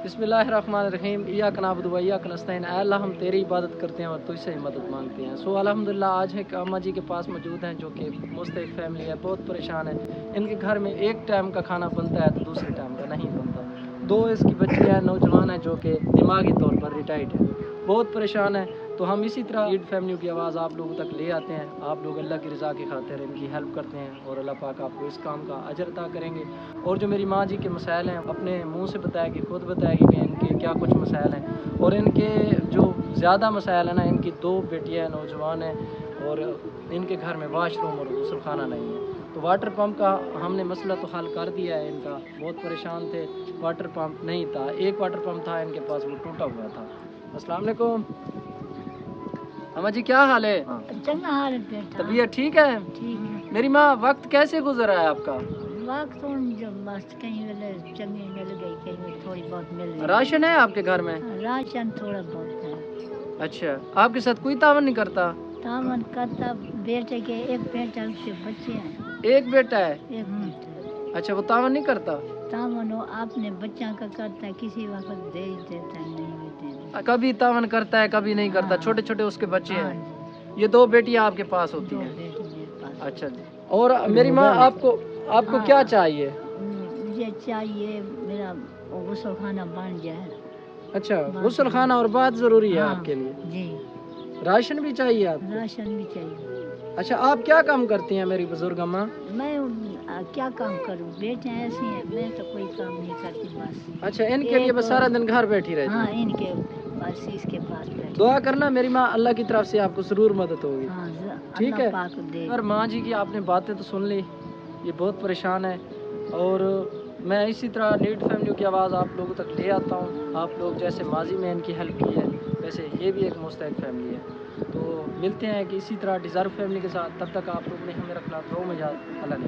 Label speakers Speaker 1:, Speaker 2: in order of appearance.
Speaker 1: बिस्मिल्लाहिर्रहमानिर्रहीम इय्याक नअबुदु व इय्याक नस्तईन। ऐ अल्लाह, हम तेरी इबादत करते हैं और तुझसे ही मदद मांगते हैं। सो अल्हम्दुलिल्लाह आज एक अम्मा जी के पास मौजूद हैं जो कि मुस्तहिक फैमिली है, बहुत परेशान है। इनके घर में एक टाइम का खाना बनता है तो दूसरे टाइम का नहीं बनता। दो इसकी बच्ची है, नौजवान है, जो कि दिमागी तौर पर रिटायर्ड है, बहुत परेशान है। तो हम इसी तरह लीड फैमिली की आवाज़ आप लोगों तक ले आते हैं। आप लोग अल्लाह की रज़ा की खातिर इनकी हेल्प करते हैं और अल्लाह पाक आपको इस काम का अजर अता करेंगे। और जो मेरी माँ जी के मसाइल हैं अपने मुंह से बताएगी, खुद बताएगी कि इनके क्या कुछ मसाइल हैं। और इनके जो ज़्यादा मसाइल हैं ना, इनकी दो बेटियाँ नौजवान हैं और इनके घर में वाशरूम और गुस्ल खाना नहीं है। तो वाटर पंप का हमने मसला तो हल कर दिया है। इनका बहुत परेशान थे, वाटर पंप नहीं था। एक वाटर पंप था इनके पास, वो टूटा हुआ था। अस्सलाम वालेकुम अम्मा जी, क्या हाल है?
Speaker 2: चंगा हाल है।
Speaker 1: तबीयत ठीक है?
Speaker 2: ठीक है।
Speaker 1: मेरी माँ, वक्त कैसे गुजर रहा है आपका?
Speaker 2: वक्त तो जब बस कहीं वेले चंगी मिल गई, कहीं वेले थोड़ी बहुत मिल गई।
Speaker 1: राशन है आपके घर में?
Speaker 2: राशन थोड़ा बहुत है।
Speaker 1: अच्छा, आपके साथ कोई तावन नहीं करता?
Speaker 2: तावन करता बेटे के, एक बेटा उसके बच्चे हैं।
Speaker 1: एक बेटा है?
Speaker 2: एक बेटा।
Speaker 1: अच्छा, वो तावन नहीं करता?
Speaker 2: तावन वो अपने बच्चा का करता है, किसी वक्त दे ही देता है, नहीं भी देता।
Speaker 1: कभी तावन करता है, कभी नहीं करता।
Speaker 2: हाँ।
Speaker 1: छोटे छोटे उसके बच्चे
Speaker 2: हाँ
Speaker 1: हैं। ये दो बेटियां आपके पास होती हैं?
Speaker 2: बेटे मेरे पास।
Speaker 1: अच्छा जी। और मेरी माँ, आपको क्या चाहिए?
Speaker 2: मुझे चाहिए मेरा गुस्ल खाना बन जाए।
Speaker 1: अच्छा, गुस्ल खाना और बात जरूरी है आपके लिए?
Speaker 2: जी।
Speaker 1: राशन भी चाहिए आपको?
Speaker 2: राशन भी चाहिए।
Speaker 1: अच्छा, आप क्या काम करती हैं मेरी बुजुर्ग अम्मा?
Speaker 2: मैं क्या काम करूं, बेटे ऐसी हैं, मैं तो कोई काम नहीं करती बस।
Speaker 1: अच्छा, इनके लिए बस सारा दिन घर बैठी रहती?
Speaker 2: हाँ, इनके बस इसके पास बैठी।
Speaker 1: दुआ करना मेरी माँ, अल्लाह की तरफ से आपको जरूर मदद होगी।
Speaker 2: हाँ,
Speaker 1: ठीक है।
Speaker 2: पाक दे।
Speaker 1: और माँ जी की आपने बातें तो सुन ली, ये बहुत परेशान है। और मैं इसी तरह नीड फैमिली की आवाज़ आप लोगों तक ले आता हूँ। आप लोग जैसे माजी में इनकी हेल्प की है, वैसे ये भी एक मुस्तहिक फैमिली है। तो मिलते हैं कि इसी तरह डिज़र्व फैमिली के साथ। तब तक आप लोगों ने हमें रखना दुआ में याद। अल्लाह ने